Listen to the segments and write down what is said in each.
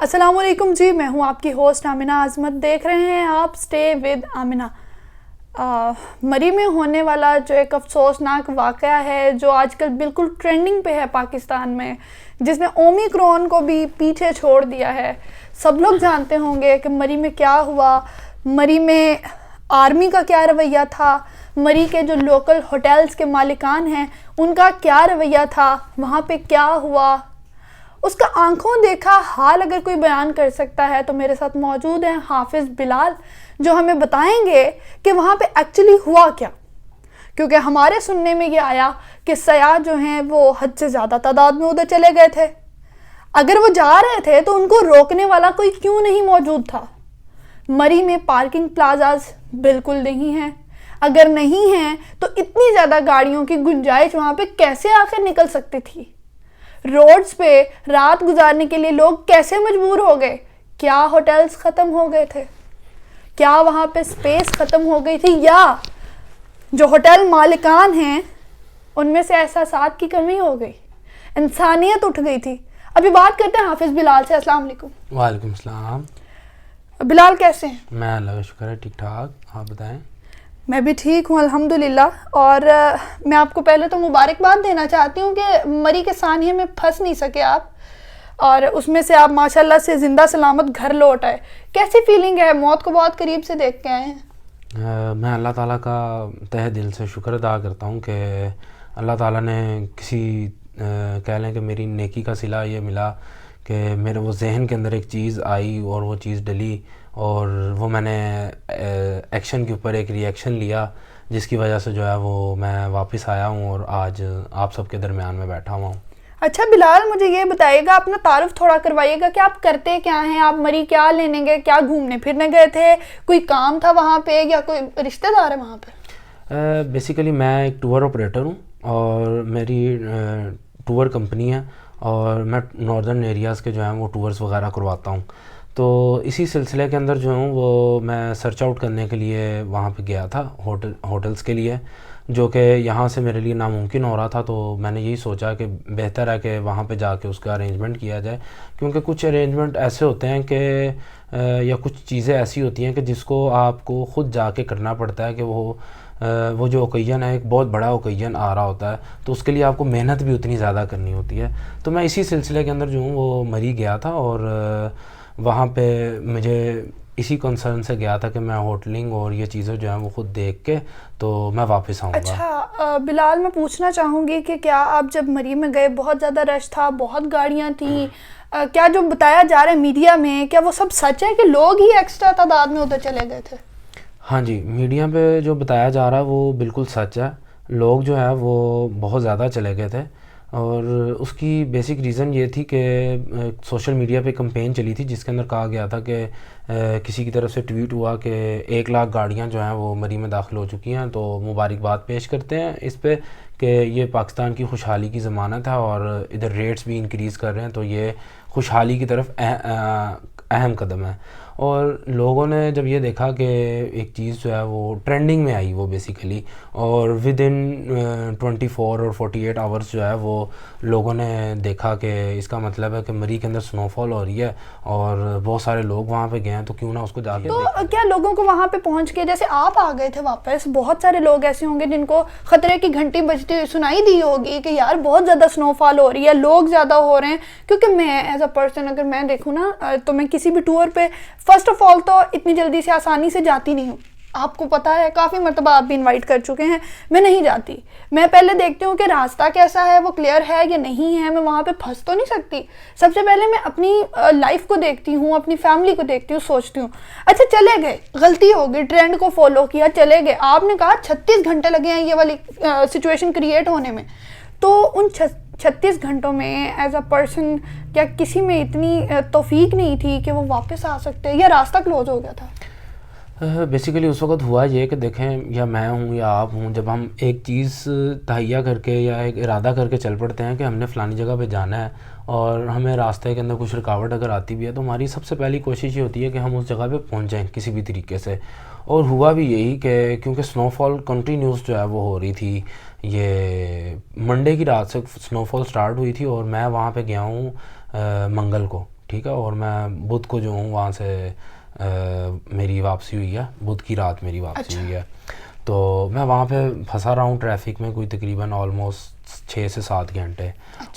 السلام علیکم جی، میں ہوں آپ کی ہوسٹ آمنہ عظمت. دیکھ رہے ہیں آپ اسٹے ود آمنہ. مری میں ہونے والا جو ایک افسوسناک واقعہ ہے جو آج کل بالکل ٹرینڈنگ پہ ہے پاکستان میں، جس نے اومیکرون کو بھی پیچھے چھوڑ دیا ہے. سب لوگ جانتے ہوں گے کہ مری میں کیا ہوا، مری میں آرمی کا کیا رویہ تھا، مری کے جو لوکل ہوٹلز کے مالکان ہیں ان کا کیا رویہ تھا، وہاں پہ کیا ہوا. اس کا آنکھوں دیکھا حال اگر کوئی بیان کر سکتا ہے تو میرے ساتھ موجود ہیں حافظ بلال، جو ہمیں بتائیں گے کہ وہاں پہ ایکچولی ہوا کیا. کیونکہ ہمارے سننے میں یہ آیا کہ سیاح جو ہیں وہ حد سے زیادہ تعداد میں ادھر چلے گئے تھے. اگر وہ جا رہے تھے تو ان کو روکنے والا کوئی کیوں نہیں موجود تھا. مری میں پارکنگ پلازاز بالکل نہیں ہیں. اگر نہیں ہیں تو اتنی زیادہ گاڑیوں کی گنجائش وہاں پہ کیسے آخر نکل سکتی تھی. روڈز پہ رات گزارنے کے لیے لوگ کیسے مجبور ہو گئے. کیا ہوٹلز ختم ہو گئے تھے؟ کیا وہاں پہ سپیس ختم ہو گئی تھی، یا جو ہوٹل مالکان ہیں ان میں سے احساسات کی کمی ہو گئی، انسانیت اٹھ گئی تھی؟ ابھی بات کرتے ہیں حافظ بلال سے. السلام علیکم. وعلیکم السلام. بلال کیسے ہیں؟ میں اللہ کا شکر ہے ٹھیک ٹھاک، آپ بتائیں. میں بھی ٹھیک ہوں الحمدللہ. اور میں آپ کو پہلے تو مبارکباد دینا چاہتی ہوں کہ مری کے سانحے میں پھنس نہیں سکے آپ، اور اس میں سے آپ ماشاءاللہ سے زندہ سلامت گھر لوٹ آئے. کیسی فیلنگ ہے؟ موت کو بہت قریب سے دیکھ کے آئے ہیں. میں اللہ تعالیٰ کا تہ دل سے شکر ادا کرتا ہوں کہ اللہ تعالیٰ نے کسی کہہ لیں کہ میری نیکی کا صلہ یہ ملا کہ میرے وہ ذہن کے اندر ایک چیز آئی اور وہ چیز ڈلی، اور وہ میں نے ایکشن کے اوپر ایک ری ایکشن لیا، جس کی وجہ سے جو ہے وہ میں واپس آیا ہوں اور آج آپ سب کے درمیان میں بیٹھا ہوا ہوں. اچھا بلال، مجھے یہ بتائیے گا، اپنا تعارف تھوڑا کروائیے گا کہ آپ کرتے کیا ہیں؟ آپ مری کیا لینے گئے؟ کیا گھومنے پھرنے گئے تھے؟ کوئی کام تھا وہاں پہ یا کوئی رشتہ دار ہے وہاں پہ؟ بیسیکلی میں ایک ٹور آپریٹر ہوں اور میری ٹور کمپنی ہے، اور میں ناردرن ایریاز کے جو ہیں وہ ٹورز وغیرہ کرواتا ہوں. تو اسی سلسلے کے اندر جو ہوں وہ میں سرچ آؤٹ کرنے کے لیے وہاں پہ گیا تھا ہوٹلز کے لیے، جو کہ یہاں سے میرے لیے ناممکن ہو رہا تھا. تو میں نے یہی سوچا کہ بہتر ہے کہ وہاں پہ جا کے اس کا ارینجمنٹ کیا جائے، کیونکہ کچھ ارینجمنٹ ایسے ہوتے ہیں کہ یا کچھ چیزیں ایسی ہوتی ہیں کہ جس کو آپ کو خود جا کے کرنا پڑتا ہے، کہ وہ جو اوکیزن ہے ایک بہت بڑا اوکیزن آ رہا ہوتا ہے، تو اس کے لیے آپ کو محنت بھی اتنی زیادہ کرنی ہوتی ہے. تو میں اسی سلسلے کے اندر جو ہوں وہ مری گیا تھا، اور وہاں پہ مجھے اسی کنسرن سے گیا تھا کہ میں ہوٹلنگ اور یہ چیزیں جو ہیں وہ خود دیکھ کے تو میں واپس آؤں گا. اچھا بلال، میں پوچھنا چاہوں گی کہ کیا آپ جب مری میں گئے بہت زیادہ رش تھا، بہت گاڑیاں تھیں؟ کیا جو بتایا جا رہا ہے میڈیا میں، کیا وہ سب سچ ہے کہ لوگ ہی ایکسٹرا تعداد میں ادھر چلے گئے تھے؟ ہاں جی، میڈیا پہ جو بتایا جا رہا ہے وہ بالکل سچ ہے. لوگ جو ہے وہ بہت زیادہ چلے گئے تھے، اور اس کی بیسک ریزن یہ تھی کہ سوشل میڈیا پہ کمپین چلی تھی جس کے اندر کہا گیا تھا کہ کسی کی طرف سے ٹویٹ ہوا کہ 1,00,000 گاڑیاں جو ہیں وہ مری میں داخل ہو چکی ہیں. تو مبارکباد پیش کرتے ہیں اس پہ کہ یہ پاکستان کی خوشحالی کی ضمانت ہے، اور ادھر ریٹس بھی انکریز کر رہے ہیں، تو یہ خوشحالی کی طرف اہم قدم ہے. اور لوگوں نے جب یہ دیکھا کہ ایک چیز جو ہے وہ ٹرینڈنگ میں آئی، وہ بیسیکلی، اور ود ان 24 اور 48 آورس جو ہے وہ لوگوں نے دیکھا کہ اس کا مطلب ہے کہ مری کے اندر سنو فال ہو رہی ہے، اور بہت سارے لوگ وہاں پہ گئے ہیں، تو کیوں نہ اس کو جا کے تو کیا لوگوں کو وہاں پہ پہنچ کے، جیسے آپ آ گئے تھے واپس، بہت سارے لوگ ایسے ہوں گے جن کو خطرے کی گھنٹی بجتی ہوئی سنائی دی ہوگی کہ یار بہت زیادہ سنو فال ہو رہی ہے، لوگ زیادہ ہو رہے ہیں؟ کیونکہ میں ایز اے پرسن اگر میں دیکھوں نا تو میں کسی بھی ٹور پہ فرسٹ آف آل تو اتنی جلدی سے آسانی سے جاتی نہیں ہوں. آپ کو پتا ہے، کافی مرتبہ آپ بھی انوائٹ کر چکے ہیں، میں نہیں جاتی. میں پہلے دیکھتی ہوں کہ راستہ کیسا ہے، وہ کلیئر ہے یا نہیں ہے. میں وہاں پہ پھنس تو نہیں سکتی. سب سے پہلے میں اپنی لائف کو دیکھتی ہوں، اپنی فیملی کو دیکھتی ہوں، سوچتی ہوں اچھا چلے گئے، غلطی ہو گئی، ٹرینڈ کو فالو کیا، چلے گئے. آپ نے کہا 36 گھنٹے لگے ہیں یہ والی سچویشن کریٹ ہونے میں. تو ان 36 گھنٹوں میں ایز اے پرسن کیا کسی میں اتنی توفیق نہیں تھی کہ وہ واپس آ سکتے، یا راستہ کلوز ہو گیا تھا؟ بیسیکلی اس وقت ہوا یہ کہ دیکھیں، یا میں ہوں یا آپ ہوں، جب ہم ایک چیز تہیہ کر کے یا ایک ارادہ کر کے چل پڑتے ہیں کہ ہم نے فلانی جگہ پہ جانا ہے، اور ہمیں راستے کے اندر کچھ رکاوٹ اگر آتی بھی ہے، تو ہماری سب سے پہلی کوشش یہ ہوتی ہے کہ ہم اس جگہ پہ پہنچ جائیں کسی بھی طریقے سے. اور ہوا بھی یہی کہ کیونکہ سنو فال کنٹینیوس جو ہے وہ ہو رہی تھی. یہ منڈے کی رات سے سنو فال سٹارٹ ہوئی تھی، اور میں وہاں پہ گیا ہوں منگل کو. ٹھیک ہے, اور میں بدھ کو جو ہوں وہاں سے میری واپسی ہوئی ہے, بدھ کی رات میری واپسی ہوئی ہے. تو میں وہاں پہ پھنسا رہا ہوں ٹریفک میں کوئی تقریباً آلموسٹ 6 سے 7 گھنٹے.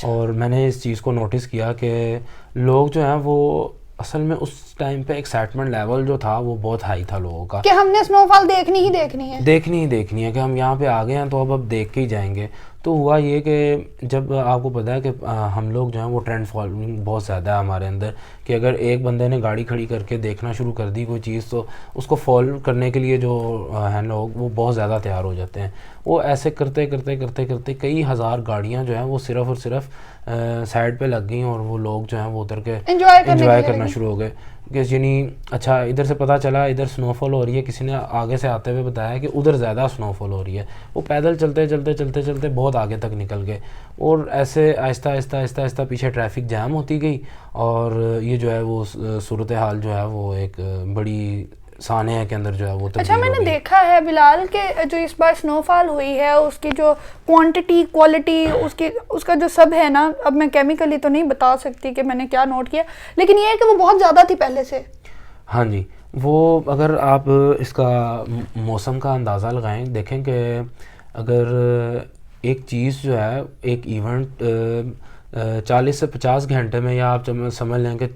اور میں نے اس چیز کو نوٹس کیا کہ لوگ جو ہیں وہ اصل میں اس ٹائم پہ ایکسائٹمنٹ لیول جو تھا وہ بہت ہائی تھا لوگوں کا, کہ ہم نے سنو فال دیکھنی ہی دیکھنی ہے کہ ہم یہاں پہ آ گئے ہیں تو اب دیکھ کے ہی جائیں گے. تو ہوا یہ کہ جب آپ کو پتہ ہے کہ ہم لوگ جو ہیں وہ ٹرینڈ فالوئنگ بہت زیادہ ہے ہمارے اندر, کہ اگر ایک بندے نے گاڑی کھڑی کر کے دیکھنا شروع کر دی کوئی چیز تو اس کو فالو کرنے کے لیے جو ہیں لوگ وہ بہت زیادہ تیار ہو جاتے ہیں. وہ ایسے کرتے کرتے کرتے کرتے کئی ہزار گاڑیاں جو ہیں وہ صرف اور صرف سائڈ پہ لگ گئیں, اور وہ لوگ جو ہیں وہ اتر کے انجوائے کرنا شروع ہو گئے. کہ یعنی اچھا ادھر سے پتہ چلا ادھر سنو فال ہو رہی ہے, کسی نے آگے سے آتے ہوئے بتایا کہ ادھر زیادہ سنو فال ہو رہی ہے. وہ پیدل چلتے چلتے چلتے چلتے بہت آگے تک نکل گئے, اور ایسے آہستہ آہستہ آہستہ آہستہ پیچھے ٹریفک جام ہوتی گئی, اور یہ جو ہے وہ صورتحال جو ہے وہ ایک بڑی سانحہ کے اندر جو ہے وہ تبدیل اچھا, میں نے دیکھا ہے بلال کہ جو اس بار سنو فال ہوئی ہے اس کی جو کوانٹٹی کوالٹی اس کا جو سب ہے نا, اب میں کیمیکلی تو نہیں بتا سکتی کہ میں نے کیا نوٹ کیا, لیکن یہ ہے کہ وہ بہت زیادہ تھی پہلے سے. ہاں جی, وہ اگر آپ اس کا موسم کا اندازہ لگائیں, دیکھیں کہ اگر ایک چیز جو ہے ایک ایونٹ 40 سے 50 گھنٹے میں, یا آپ سمجھ لیں کہ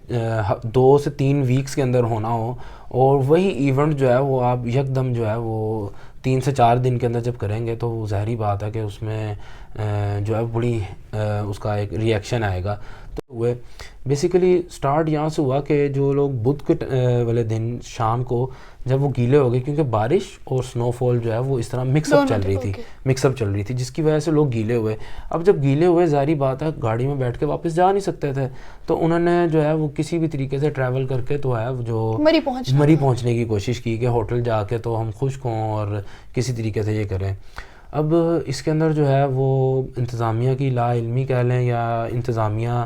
2 سے 3 ویکس کے اندر ہونا ہو, اور وہی ایونٹ جو ہے وہ آپ یکدم جو ہے وہ 3 سے 4 دن کے اندر جب کریں گے تو ظاہری بات ہے کہ اس میں جو ہے بڑی اس کا ایک ری ایکشن آئے گا. تو وہ بیسیکلی سٹارٹ یہاں سے ہوا کہ جو لوگ بدھ کے والے دن شام کو جب وہ گیلے ہو گئے, کیونکہ بارش اور سنو فال جو ہے وہ اس طرح مکس اپ چل رہی تھی جس کی وجہ سے لوگ گیلے ہوئے. اب جب گیلے ہوئے ظاہری بات ہے گاڑی میں بیٹھ کے واپس جا نہیں سکتے تھے, تو انہوں نے جو ہے وہ کسی بھی طریقے سے ٹریول کر کے تو ہے جو مری پہنچنے کی کوشش کی کہ ہوٹل جا کے تو ہم خشک ہوں اور کسی طریقے سے یہ کریں. اب اس کے اندر جو ہے وہ انتظامیہ کی لا علمی کہہ لیں, یا انتظامیہ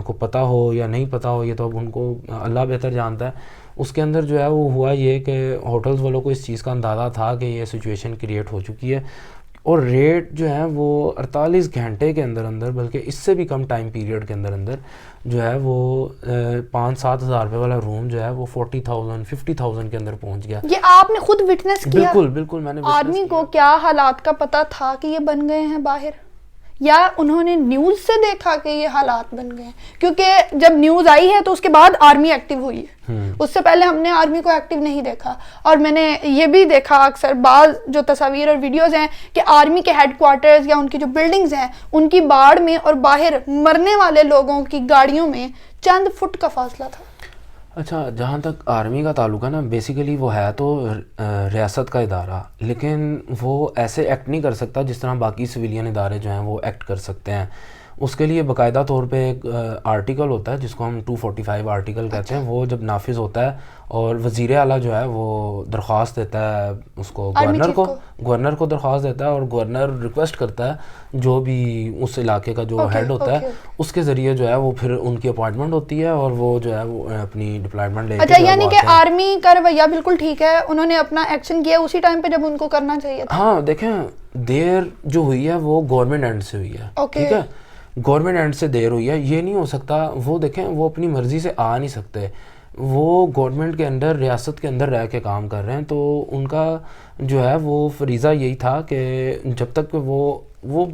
کو پتہ ہو یا نہیں پتہ ہو, یہ تو اب ان کو اللہ بہتر جانتا ہے. اس کے اندر جو ہے وہ ہوا یہ کہ ہوٹلز والوں کو اس چیز کا اندازہ تھا کہ یہ سچویشن کریٹ ہو چکی ہے, اور ریٹ جو ہے وہ 48 گھنٹے کے اندر اندر, بلکہ اس سے بھی کم ٹائم پیریڈ کے اندر اندر جو ہے وہ 5-7 ہزار روپے والا روم جو ہے وہ 40,000-50,000 کے اندر پہنچ گیا. یہ آپ نے خود وٹنس کیا؟ بالکل میں نے. آدمی کو کیا حالات کا پتہ تھا کہ یہ بن گئے ہیں باہر, یا انہوں نے نیوز سے دیکھا کہ یہ حالات بن گئے ہیں؟ کیونکہ جب نیوز آئی ہے تو اس کے بعد آرمی ایکٹیو ہوئی ہے, اس سے پہلے ہم نے آرمی کو ایکٹیو نہیں دیکھا. اور میں نے یہ بھی دیکھا اکثر بعض جو تصاویر اور ویڈیوز ہیں کہ آرمی کے ہیڈ کوارٹرز یا ان کی جو بلڈنگز ہیں ان کی باڑ میں اور باہر مرنے والے لوگوں کی گاڑیوں میں چند فٹ کا فاصلہ تھا. اچھا, جہاں تک آرمی کا تعلق ہے نا, بیسیکلی وہ ہے تو ریاست کا ادارہ, لیکن وہ ایسے ایکٹ نہیں کر سکتا جس طرح باقی سویلین ادارے جو ہیں وہ ایکٹ کر سکتے ہیں. اس کے لیے باقاعدہ طور پہ ایک آرٹیکل ہوتا ہے جس کو ہم 245 آرٹیکل کہتے ہیں. وہ جب نافذ ہوتا ہے اور وزیر اعلیٰ جو ہے وہ درخواست دیتا ہے اس کو گورنر کو درخواست دیتا ہے, اور گورنر ریکویسٹ کرتا ہے جو بھی اس علاقے کا جو ہیڈ ہوتا ہے اس کے ذریعے جو ہے وہ پھر ان کی اپوائنٹمنٹ ہوتی ہے, اور وہ جو ہے وہ اپنی ڈپلائمنٹ لے کے. اچھا, یعنی کہ آرمی کا رویہ بالکل ٹھیک ہے, انہوں نے اپنا ایکشن کیا اسی ٹائم پہ جب ان کو کرنا چاہیے تھا. ہاں دیکھیں, دیر جو ہوئی ہے وہ گورنمنٹ اینڈ سے ہوئی ہے, ٹھیک ہے, گورنمنٹ اینڈ سے دیر ہوئی ہے, یہ نہیں ہو سکتا. وہ دیکھیں وہ اپنی مرضی سے آ نہیں سکتے, وہ گورنمنٹ کے اندر ریاست کے اندر رہ کے کام کر رہے ہیں, تو ان کا جو ہے وہ فریضہ یہی تھا کہ جب تک وہ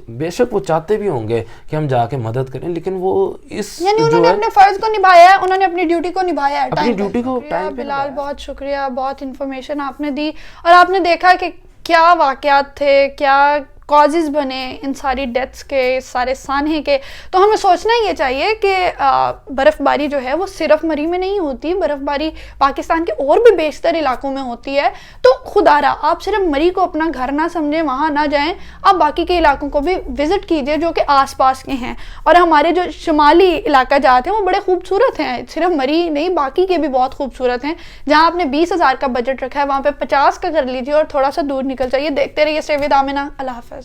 بے شک وہ چاہتے بھی ہوں گے کہ ہم جا کے مدد کریں, لیکن وہ اس یعنی انہوں نے اپنے فرض کو نبھایا ہے, انہوں نے اپنی ڈیوٹی کو نبھایا ہے, اپنی ڈیوٹی کو ٹائم پہ. بلال بہت شکریہ, بہت انفارمیشن آپ نے دی, اور آپ نے دیکھا کہ کیا واقعات تھے, کیا کازز بنے ان ساری ڈیتھس کے, اس سارے سانحے کے. تو ہمیں سوچنا یہ چاہیے کہ برف باری جو ہے وہ صرف مری میں نہیں ہوتی, برف باری پاکستان کے اور بھی بیشتر علاقوں میں ہوتی ہے. تو خدا را آپ صرف مری کو اپنا گھر نہ سمجھیں, وہاں نہ جائیں, آپ باقی کے علاقوں کو بھی وزٹ کیجئے جو کہ آس پاس کے ہیں. اور ہمارے جو شمالی علاقہ جات ہیں وہ بڑے خوبصورت ہیں, صرف مری نہیں باقی کے بھی بہت خوبصورت ہیں. جہاں آپ نے 20,000 کا بجٹ رکھا ہے وہاں پہ 50 کا کر لیجیے اور تھوڑا سا دور نکل جائیے. دیکھتے رہیے اسٹے ود آمنہ. اللہ حافظ.